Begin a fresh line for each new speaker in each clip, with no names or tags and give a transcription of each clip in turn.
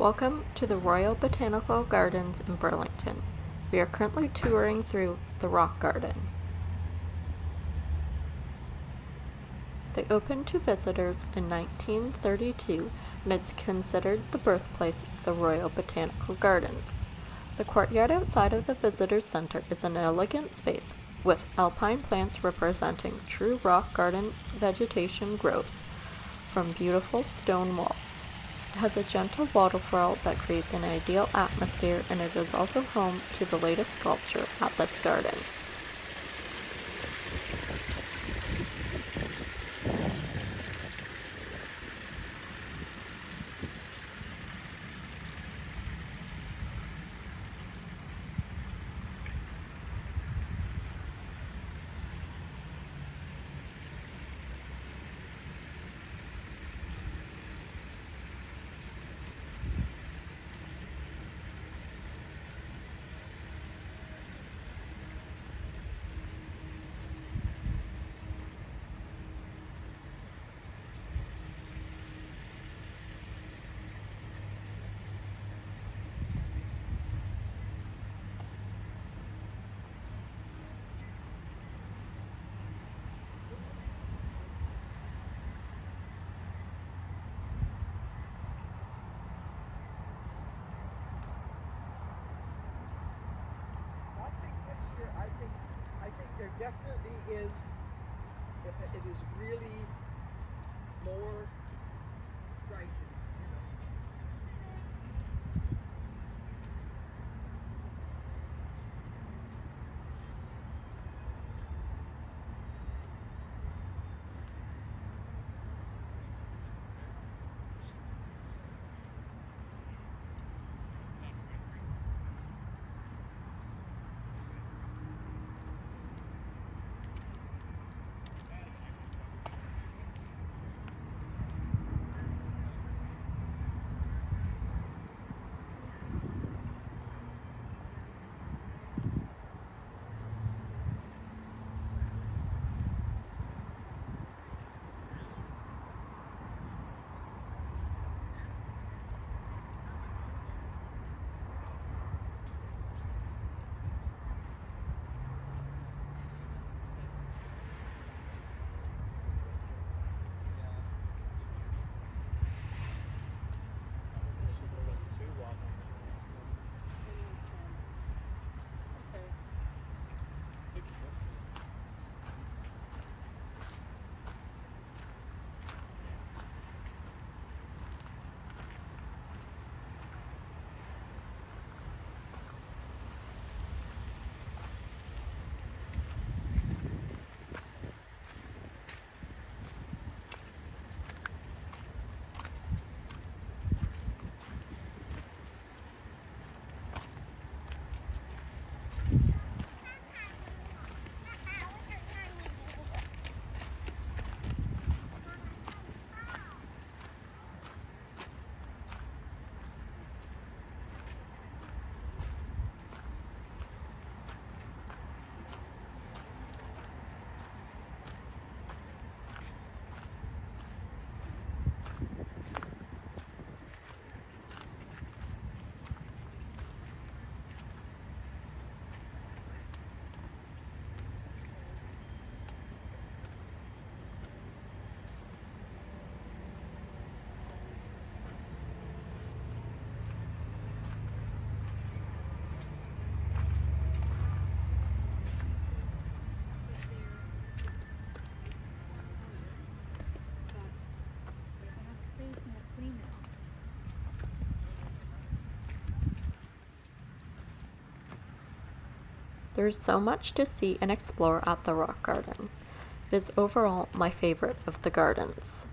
Welcome to the Royal Botanical Gardens in Burlington. We are currently touring through the Rock Garden. They opened to visitors in 1932 and is considered the birthplace of the Royal Botanical Gardens. The courtyard outside of the visitor center is an elegant space with alpine plants representing true rock garden vegetation growth from beautiful stone walls. It has a gentle waterfall that creates an ideal atmosphere, and it is also home to the latest sculpture at this garden.
I think there definitely is. It is really more bright.
There's so much to see and explore at the Rock Garden. It is overall my favorite of the gardens.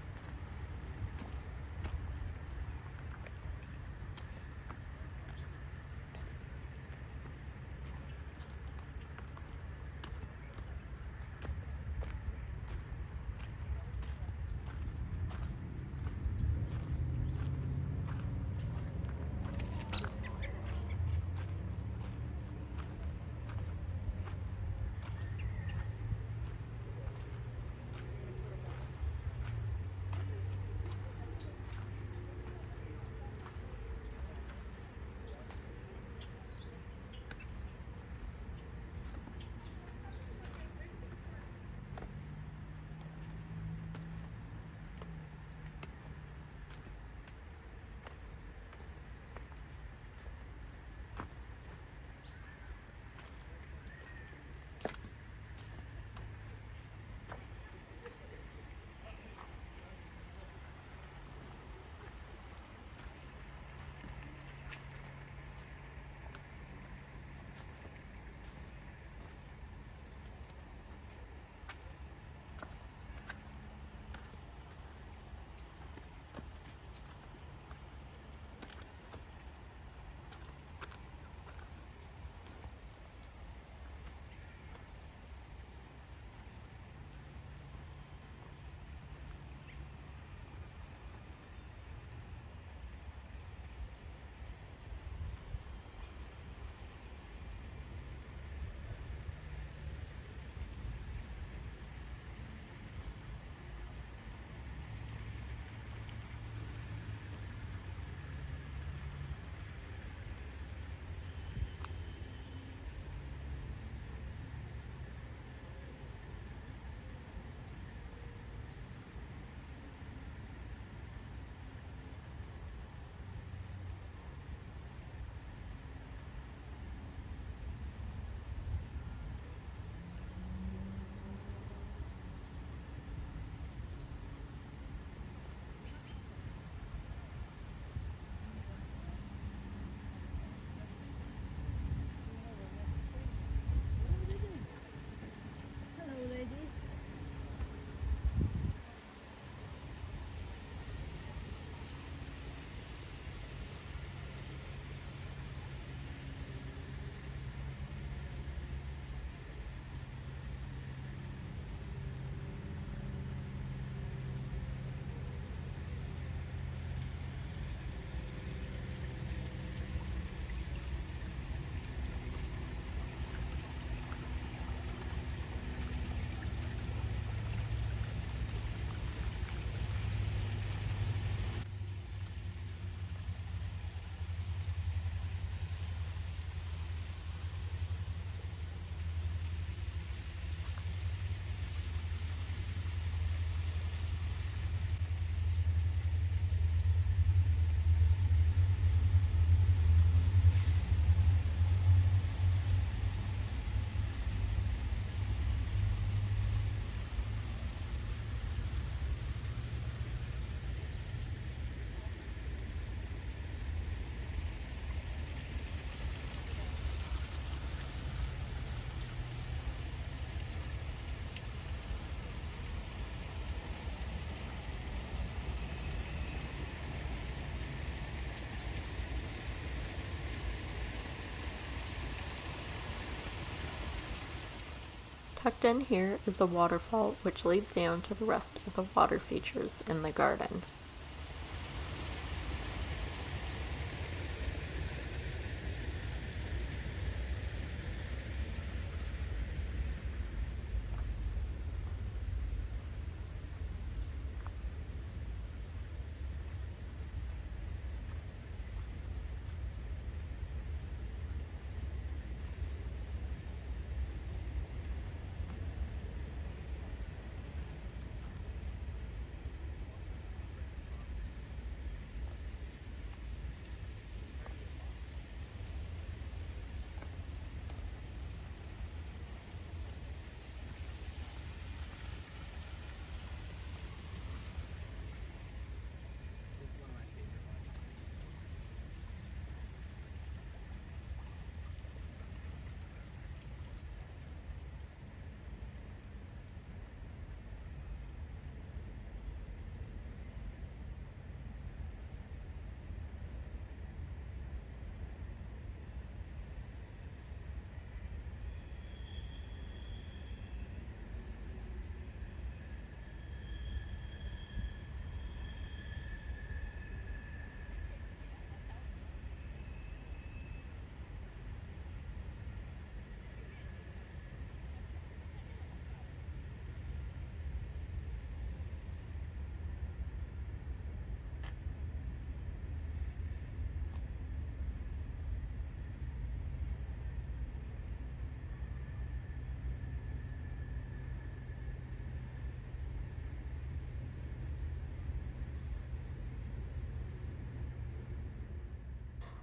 Tucked in here is a waterfall which leads down to the rest of the water features in the garden.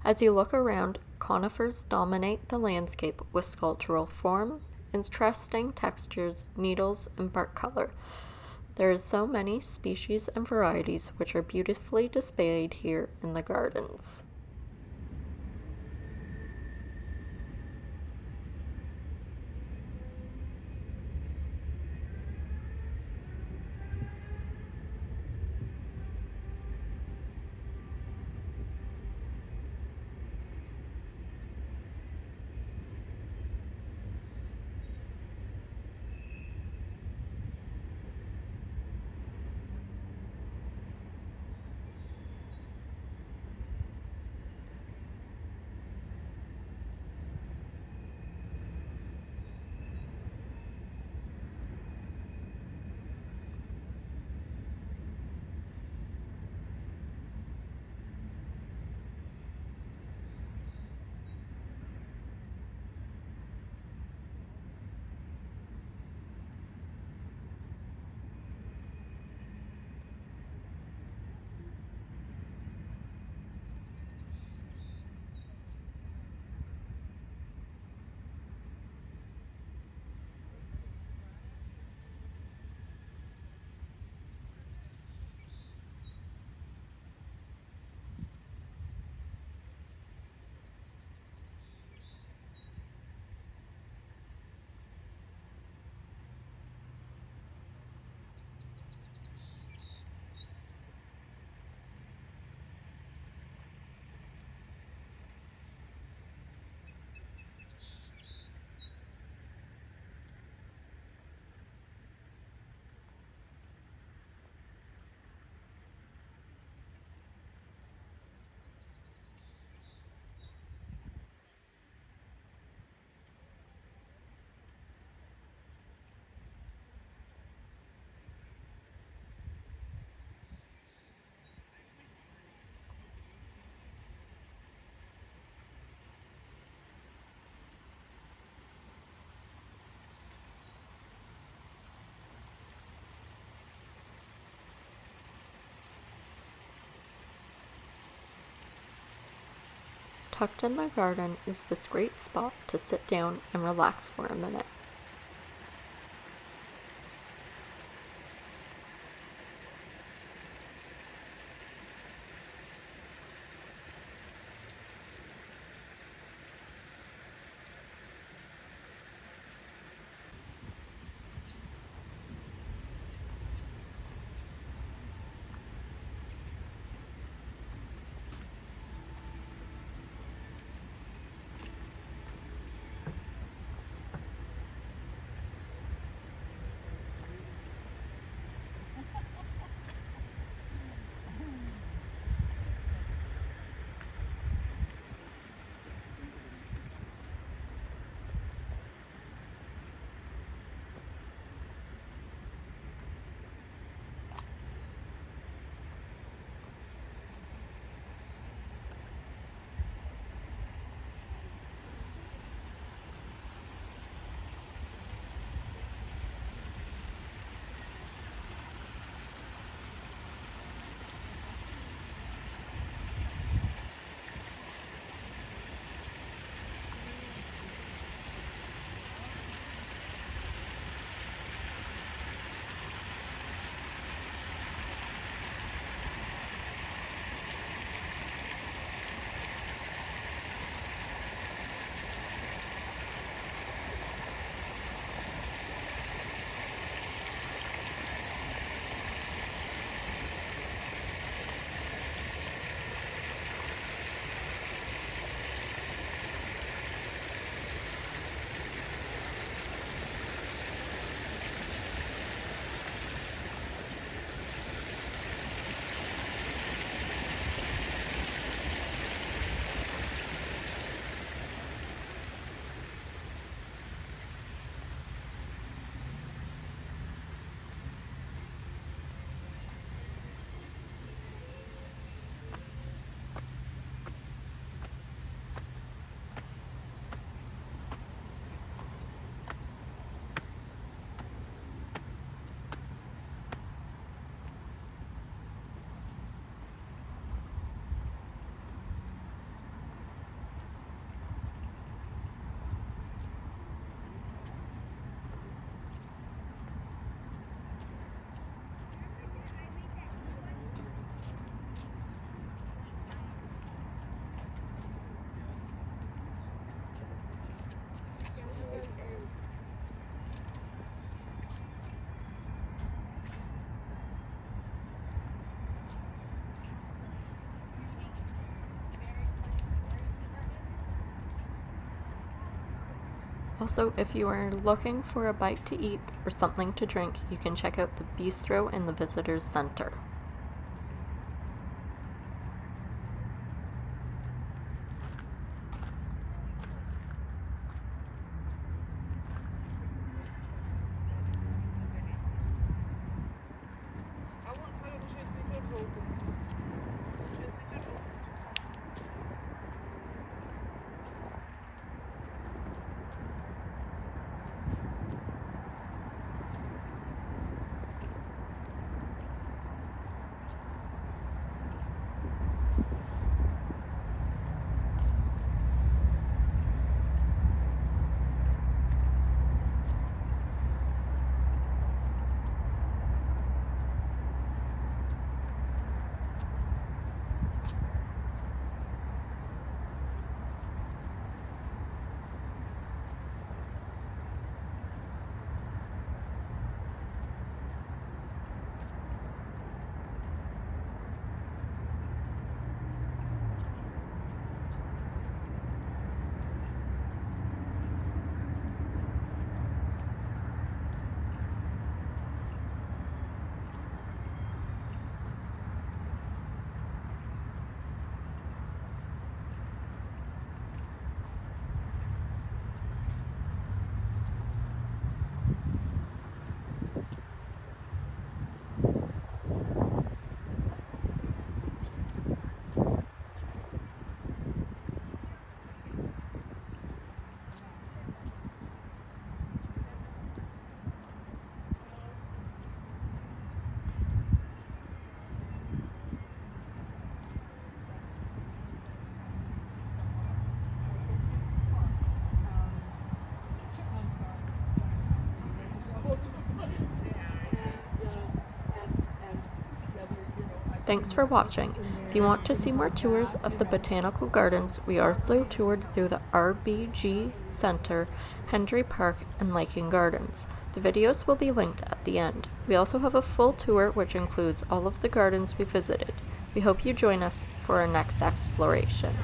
As you look around, conifers dominate the landscape with sculptural form, interesting textures, needles, and bark color. There is so many species and varieties which are beautifully displayed here in the gardens. Tucked in the garden is this great spot to sit down and relax for a minute. Also, if you are looking for a bite to eat or something to drink, you can check out the bistro in the Visitors Center.
А вон, смотри, он еще и цветет желтым. Еще и цветет желтым.
Thanks for watching. If you want to see more tours of the Botanical Gardens, we also toured through the RBG Center, Hendry Park, and Laking Gardens. The videos will be linked at the end. We also have a full tour which includes all of the gardens we visited. We hope you join us for our next exploration.